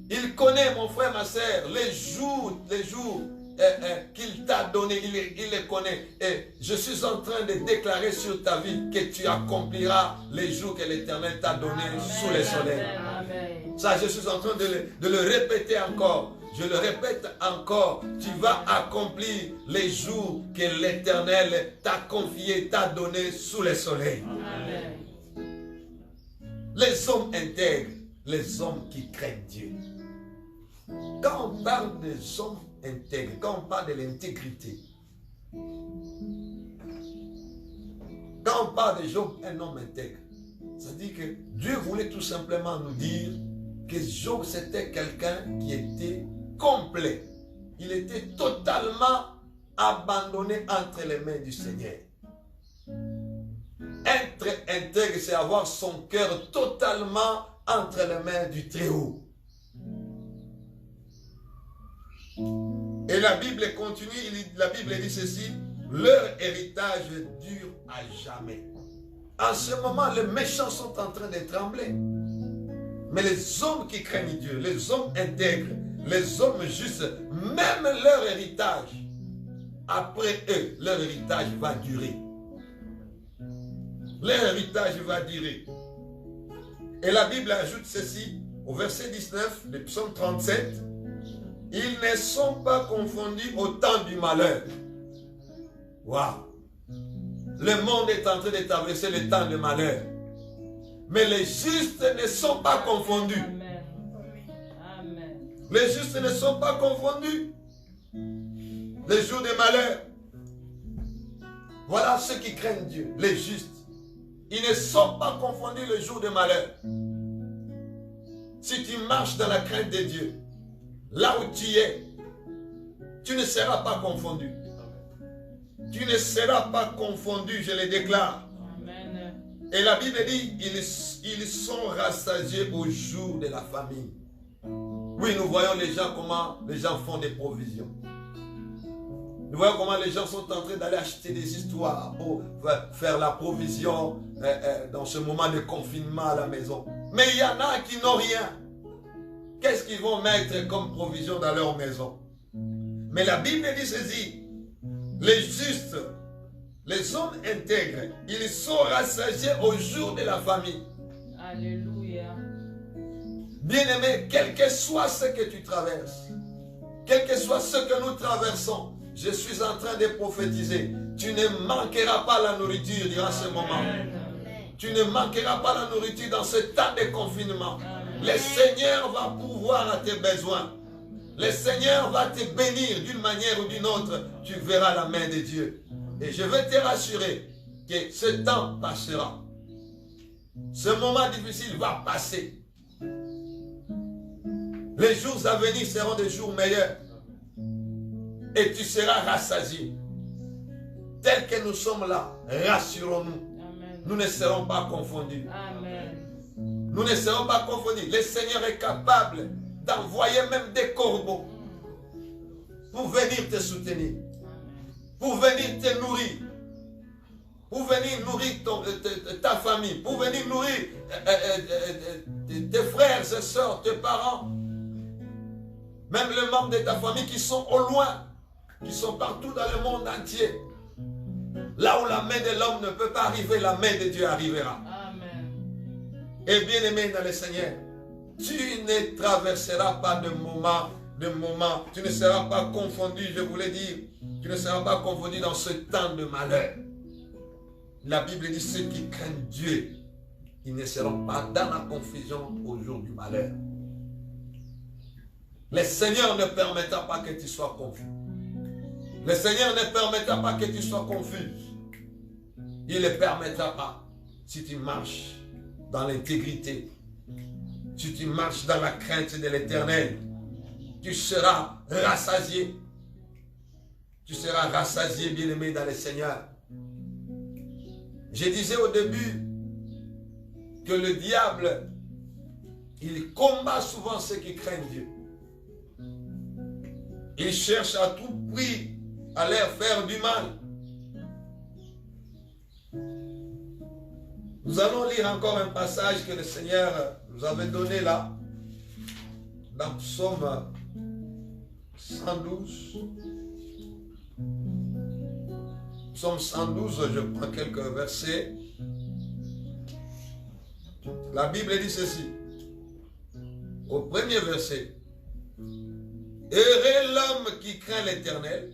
S3: Il connaît, mon frère, ma soeur, les jours qu'il t'a donné, il les connaît. Et je suis en train de déclarer sur ta vie que tu accompliras les jours que l'Éternel t'a donné sous le soleil. Ça, je suis en train de le répéter encore. Je le répète encore, tu vas accomplir les jours que l'Éternel t'a confié, t'a donné sous le soleil. Amen. Les hommes intègres, les hommes qui craignent Dieu. Quand on parle des hommes intègres, quand on parle de l'intégrité, quand on parle de Job, un homme intègre, ça dit que Dieu voulait tout simplement nous dire que Job c'était quelqu'un qui était complet. Il était totalement abandonné entre les mains du Seigneur. Être intègre, c'est avoir son cœur totalement entre les mains du Très-Haut. Et la Bible continue, la Bible dit ceci, leur héritage dure à jamais. En ce moment, les méchants sont en train de trembler. Mais les hommes qui craignent Dieu, les hommes intègres, les hommes justes, même leur héritage, après eux, leur héritage va durer. Leur héritage va durer. Et la Bible ajoute ceci, au verset 19, le psaume 37, « Ils ne sont pas confondus au temps du malheur. » Waouh! Le monde est en train de traverser le temps de malheur. Mais les justes ne sont pas confondus.
S4: Amen. Amen.
S3: Les justes ne sont pas confondus. Les jours de malheur. Voilà ceux qui craignent Dieu, les justes. Ils ne sont pas confondus le jour de malheur. Si tu marches dans la crainte de Dieu, là où tu es, tu ne seras pas confondu. Tu ne seras pas confondu, je le déclare.
S4: Amen.
S3: Et la Bible dit, ils sont rassasiés au jour de la famine. Oui, nous voyons les gens, comment les gens font des provisions. Nous voyons comment les gens sont en train d'aller acheter des histoires pour faire la provision dans ce moment de confinement à la maison. Mais il y en a qui n'ont rien. Qu'est-ce qu'ils vont mettre comme provision dans leur maison? Mais la Bible dit ceci. Les justes, les hommes intègres, ils sont rassasiés au jour de la famille.
S4: Alléluia.
S3: Bien-aimé, quel que soit ce que tu traverses, quel que soit ce que nous traversons, je suis en train de prophétiser. Tu ne manqueras pas la nourriture durant ce moment. Tu ne manqueras pas la nourriture dans ce temps de confinement. Le Seigneur va pourvoir à tes besoins. Le Seigneur va te bénir d'une manière ou d'une autre. Tu verras la main de Dieu. Et je veux te rassurer que ce temps passera. Ce moment difficile va passer. Les jours à venir seront des jours meilleurs. Et tu seras rassasié. Tel que nous sommes là, rassurons-nous. Nous ne serons pas confondus.
S4: Amen.
S3: Nous ne serons pas confondus. Le Seigneur est capable d'envoyer même des corbeaux pour venir te soutenir, pour venir te nourrir, pour venir nourrir ta famille, pour venir nourrir tes frères et sœurs, tes parents, même les membres de ta famille qui sont au loin, qui sont partout dans le monde entier. Là où la main de l'homme ne peut pas arriver, la main de Dieu arrivera.
S4: Amen.
S3: Et bien aimé dans le Seigneur, tu ne traverseras pas de moment, tu ne seras pas confondu, je voulais dire, tu ne seras pas confondu dans ce temps de malheur. La Bible dit, ceux qui craignent Dieu, ils ne seront pas dans la confusion au jour du malheur. Le Seigneur ne permettra pas que tu sois confus. Le Seigneur ne permettra pas que tu sois confus. Il ne le permettra pas si tu marches dans l'intégrité. Si tu marches dans la crainte de l'Éternel, tu seras rassasié. Tu seras rassasié, bien-aimé dans le Seigneur. Je disais au début que le diable, il combat souvent ceux qui craignent Dieu. Il cherche à tout prix à leur faire du mal. Nous allons lire encore un passage que le Seigneur nous avait donné là, dans Psaume 112. Psaume 112, je prends quelques versets. La Bible dit ceci, au premier verset. Heureux l'homme qui craint l'Éternel,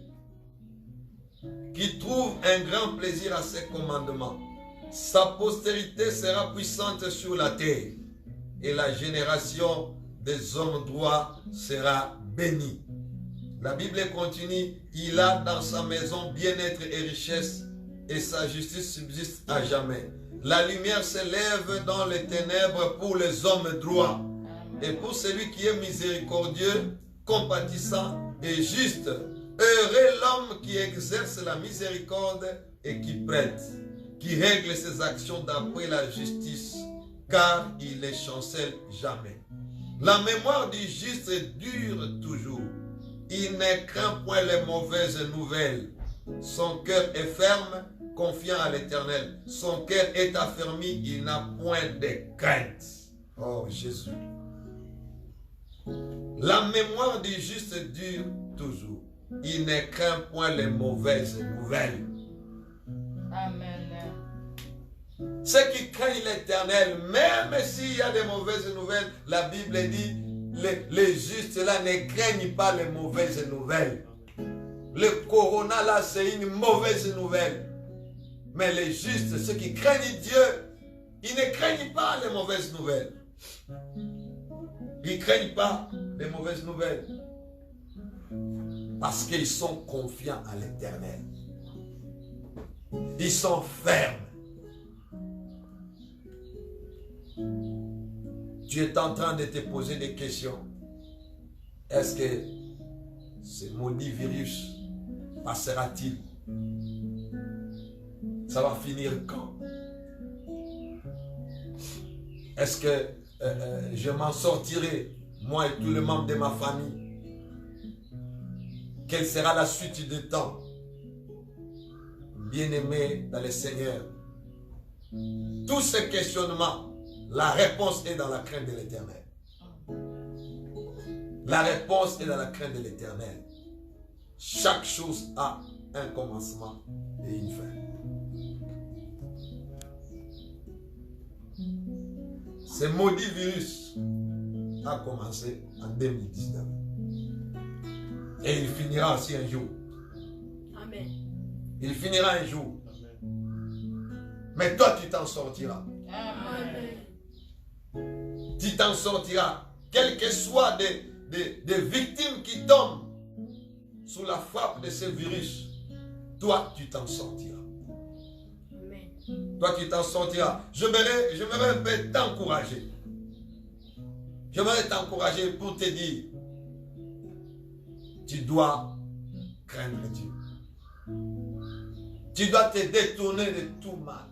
S3: qui trouve un grand plaisir à ses commandements. Sa postérité sera puissante sur la terre, et la génération des hommes droits sera bénie. La Bible continue, il a dans sa maison bien-être et richesse, et sa justice subsiste à jamais. La lumière s'élève dans les ténèbres pour les hommes droits, et pour celui qui est miséricordieux, compatissant et juste. Heureux l'homme qui exerce la miséricorde et qui prête, qui règle ses actions d'après la justice, car il ne chancelle jamais. La mémoire du juste dure toujours. Il ne craint point les mauvaises nouvelles. Son cœur est ferme confiant à l'Éternel, son cœur est affermi, il n'a point de crainte. Oh Jésus. La mémoire du juste dure toujours. Il ne craint point les mauvaises nouvelles.
S4: Amen.
S3: Ceux qui craignent l'Éternel, même s'il y a des mauvaises nouvelles, la Bible dit, les justes là ne craignent pas les mauvaises nouvelles. Le corona là, c'est une mauvaise nouvelle. Mais les justes, ceux qui craignent Dieu, ils ne craignent pas les mauvaises nouvelles. Ils ne craignent pas les mauvaises nouvelles. Parce qu'ils sont confiants à l'Éternel. Ils sont fermes. Tu es en train de te poser des questions. Est-ce que ce maudit virus passera-t-il? Ça va finir quand? Est-ce que je m'en sortirai, moi et tous les membres de ma famille? Quelle sera la suite du temps? Bien-aimés dans le Seigneur, tous ces questionnements, la réponse est dans la crainte de l'Éternel. La réponse est dans la crainte de l'Éternel. Chaque chose a un commencement et une fin. Ce maudit virus a commencé en 2019. Et il finira aussi un jour.
S1: Amen.
S3: Il finira un jour. Mais toi, tu t'en sortiras.
S1: Amen.
S3: Tu t'en sortiras. Quelles que soient des victimes qui tombent sous la frappe de ce virus, toi, tu t'en sortiras.
S1: Amen.
S3: Toi, tu t'en sortiras. J'aimerais un peu t'encourager. J'aimerais t'encourager pour te dire, tu dois craindre Dieu. Tu dois te détourner de tout mal.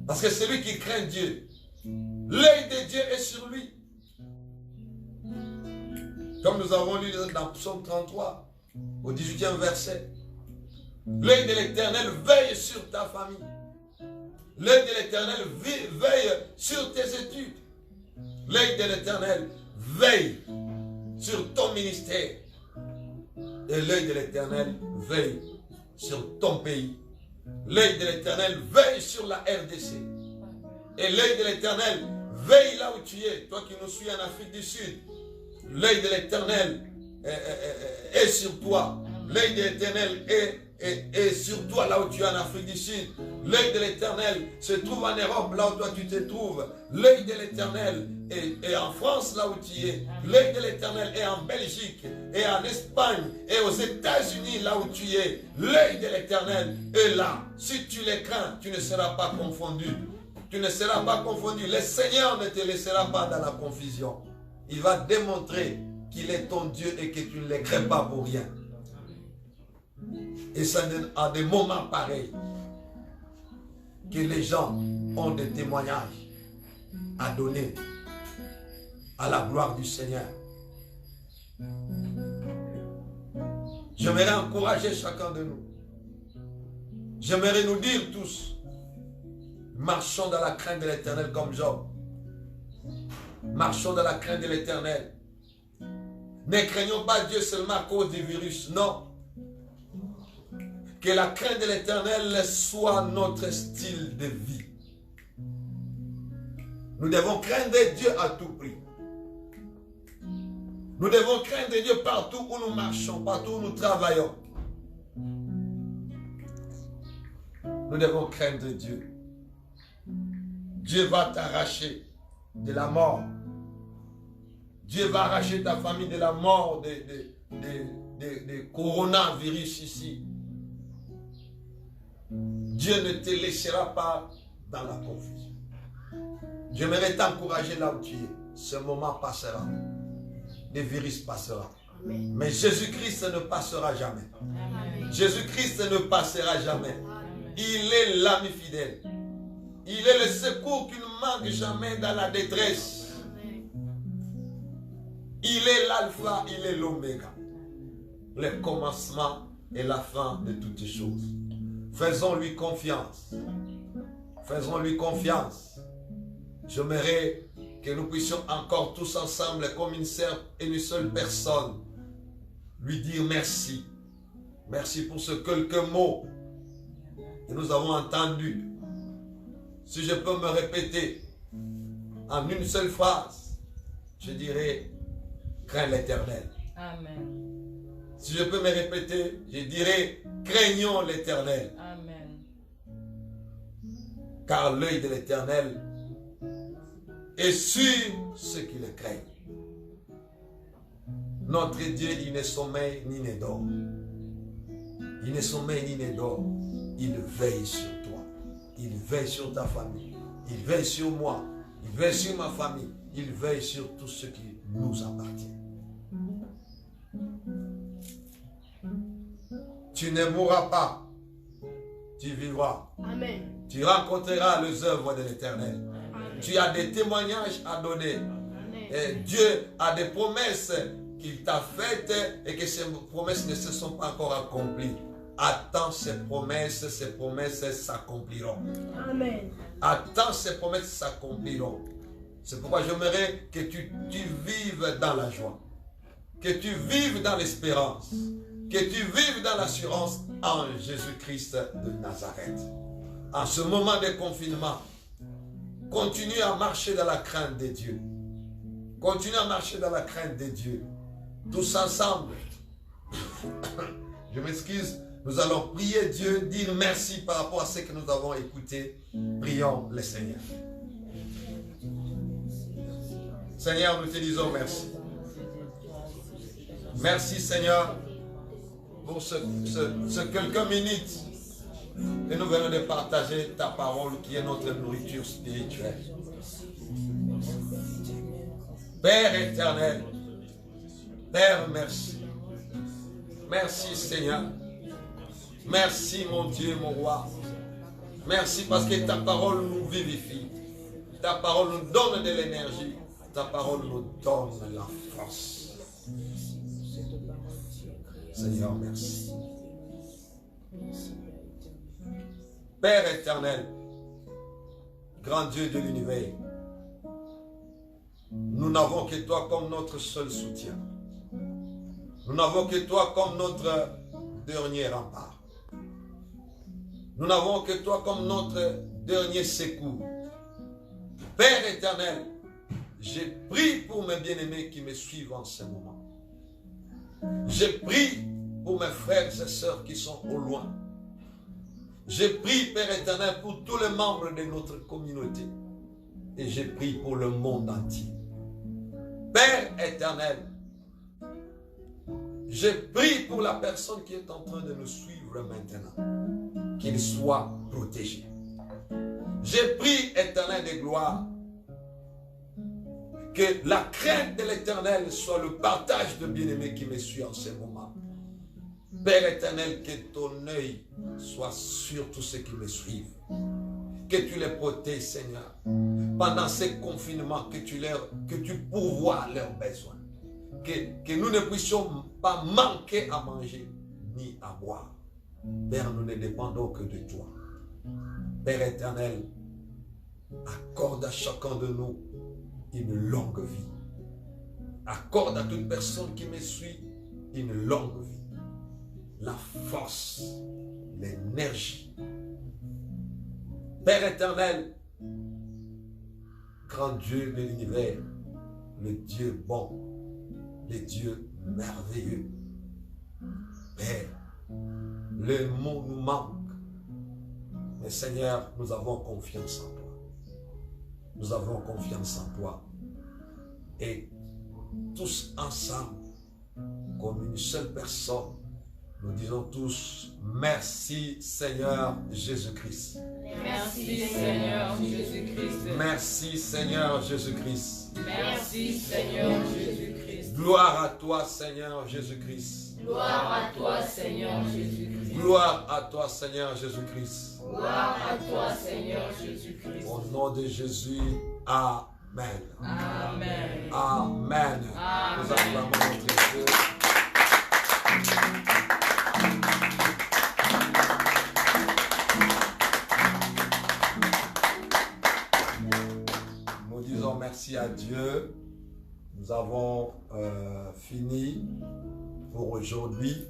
S3: Parce que celui qui craint Dieu, l'œil de Dieu est sur lui. Comme nous avons lu dans Psaume 33, au 18e verset. L'œil de l'Éternel veille sur ta famille. L'œil de l'Éternel veille sur tes études. L'œil de l'Éternel veille sur ton ministère. Et l'œil de l'Éternel veille sur ton pays. L'œil de l'Éternel veille sur la RDC. Et l'œil de l'Éternel veille là où tu es. Toi qui nous suis en Afrique du Sud. L'œil de l'Éternel est sur toi. L'œil de l'Éternel est sur toi là où tu es en Afrique du Sud. L'œil de l'Éternel se trouve en Europe là où toi tu te trouves. L'œil de l'Éternel est en France là où tu es. L'œil de l'Éternel est en Belgique et en Espagne et aux États-Unis là où tu es. L'œil de l'Éternel est là. Si tu les crains, tu ne seras pas confondu. Tu ne seras pas confondu. Le Seigneur ne te laissera pas dans la confusion. Il va démontrer qu'il est ton Dieu et que tu ne le crains pas pour rien. Et c'est à des moments pareils que les gens ont des témoignages à donner à la gloire du Seigneur. J'aimerais encourager chacun de nous. J'aimerais nous dire tous, marchons dans la crainte de l'Éternel comme Job. Marchons dans la crainte de l'Éternel. Ne craignons pas Dieu seulement à cause du virus, non. Que la crainte de l'Éternel soit notre style de vie. Nous devons craindre Dieu à tout prix. Nous devons craindre Dieu partout où nous marchons, partout où nous travaillons. Nous devons craindre Dieu. Dieu va t'arracher de la mort. Dieu va arracher ta famille de la mort de coronavirus ici. Dieu ne te laissera pas dans la confusion. J'aimerais t'encourager là où tu es. Ce moment passera. Le virus passera.
S1: Amen.
S3: Mais Jésus-Christ ne passera jamais.
S1: Amen.
S3: Jésus-Christ ne passera jamais. Il est l'ami fidèle. Il est le secours qui ne manque jamais dans la détresse. Il est l'alpha, il est l'oméga. Le commencement et la fin de toutes choses. Faisons-lui confiance. Faisons-lui confiance. J'aimerais que nous puissions encore tous ensemble, comme une seule personne, lui dire merci. Merci pour ce quelques mots que nous avons entendus. Si je peux me répéter en une seule phrase, je dirais, crains l'Éternel.
S4: Amen.
S3: Si je peux me répéter, je dirais, craignons l'Éternel.
S4: Amen.
S3: Car l'œil de l'Éternel est sur ceux qui le craignent. Notre Dieu, il ne sommeille ni ne dort. Il ne sommeille ni ne dort. Il veille sur toi. Il veille sur ta famille. Il veille sur moi. Il veille sur ma famille. Il veille sur tout ce qui nous appartient. Tu ne mourras pas. Tu vivras.
S1: Amen.
S3: Tu rencontreras les œuvres de l'Éternel. Tu as des témoignages à donner. Et Dieu a des promesses qu'il t'a faites et que ces promesses ne se sont pas encore accomplies. Attends ces promesses s'accompliront.
S1: Amen.
S3: Attends ces promesses s'accompliront. C'est pourquoi j'aimerais que tu vives dans la joie, que tu vives dans l'espérance, que tu vives dans l'assurance en Jésus-Christ de Nazareth. En ce moment de confinement, continue à marcher dans la crainte de Dieu. Continue à marcher dans la crainte de Dieu. Tous ensemble. Je m'excuse. Nous allons prier Dieu, dire merci par rapport à ce que nous avons écouté. Prions le Seigneur. Seigneur, nous te disons merci. Merci Seigneur pour ce quelques minutes que nous venons de partager ta parole qui est notre nourriture spirituelle. Père éternel, Père, merci. Merci Seigneur. Merci mon Dieu, mon roi. Merci parce que ta parole nous vivifie. Ta parole nous donne de l'énergie. Ta parole nous donne la force. Seigneur, merci. Père éternel, grand Dieu de l'univers, nous n'avons que toi comme notre seul soutien. Nous n'avons que toi comme notre dernier rempart. Nous n'avons que toi comme notre dernier secours. Père éternel, j'ai prié pour mes bien-aimés qui me suivent en ce moment. J'ai prié pour mes frères et sœurs qui sont au loin. J'ai prié, Père éternel, pour tous les membres de notre communauté. Et j'ai prié pour le monde entier. Père éternel, j'ai prié pour la personne qui est en train de nous suivre maintenant. Qu'il soit protégé. J'ai prié, éternel de gloire, que la crainte de l'éternel soit le partage de bien-aimés qui me suit en ce moment. Père éternel, que ton œil soit sur tous ceux qui me suivent. Que tu les protèges, Seigneur. Pendant ces confinements, que tu pourvoies leurs besoins. Que nous ne puissions pas manquer à manger ni à boire. Père, nous ne dépendons que de toi. Père éternel, accorde à chacun de nous une longue vie. Accorde à toute personne qui me suit une longue vie. La force, l'énergie. Père éternel, grand Dieu de l'univers, le Dieu bon, le Dieu merveilleux. Père, le mot nous manque. Mais Seigneur, nous avons confiance en toi. Nous avons confiance en toi. Et tous ensemble, comme une seule personne, nous disons tous, merci Seigneur Jésus-Christ.
S4: Merci Seigneur Jésus-Christ.
S3: Merci Seigneur Jésus-Christ.
S4: Merci Seigneur Jésus-Christ.
S3: Gloire à toi Seigneur Jésus-Christ.
S4: Gloire à toi Seigneur Jésus-Christ.
S3: Gloire à toi Seigneur Jésus-Christ.
S4: Gloire à toi Seigneur Jésus-Christ.
S3: Au nom de Jésus, Amen.
S4: Amen.
S3: Amen. Nous acclamons notre Dieu. Dieu, nous avons fini pour aujourd'hui.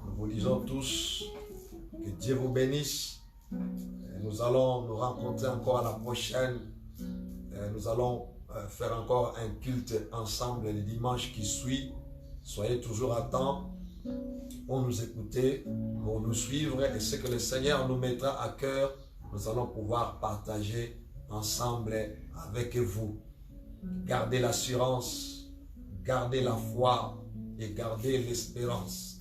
S3: Nous vous disons tous que Dieu vous bénisse. Nous allons nous rencontrer encore à la prochaine. Nous allons faire encore un culte ensemble le dimanche qui suit. Soyez toujours à temps pour nous écouter, pour nous suivre, et ce que le Seigneur nous mettra à cœur, nous allons pouvoir partager ensemble avec vous. Gardez l'assurance, gardez la foi et gardez l'espérance.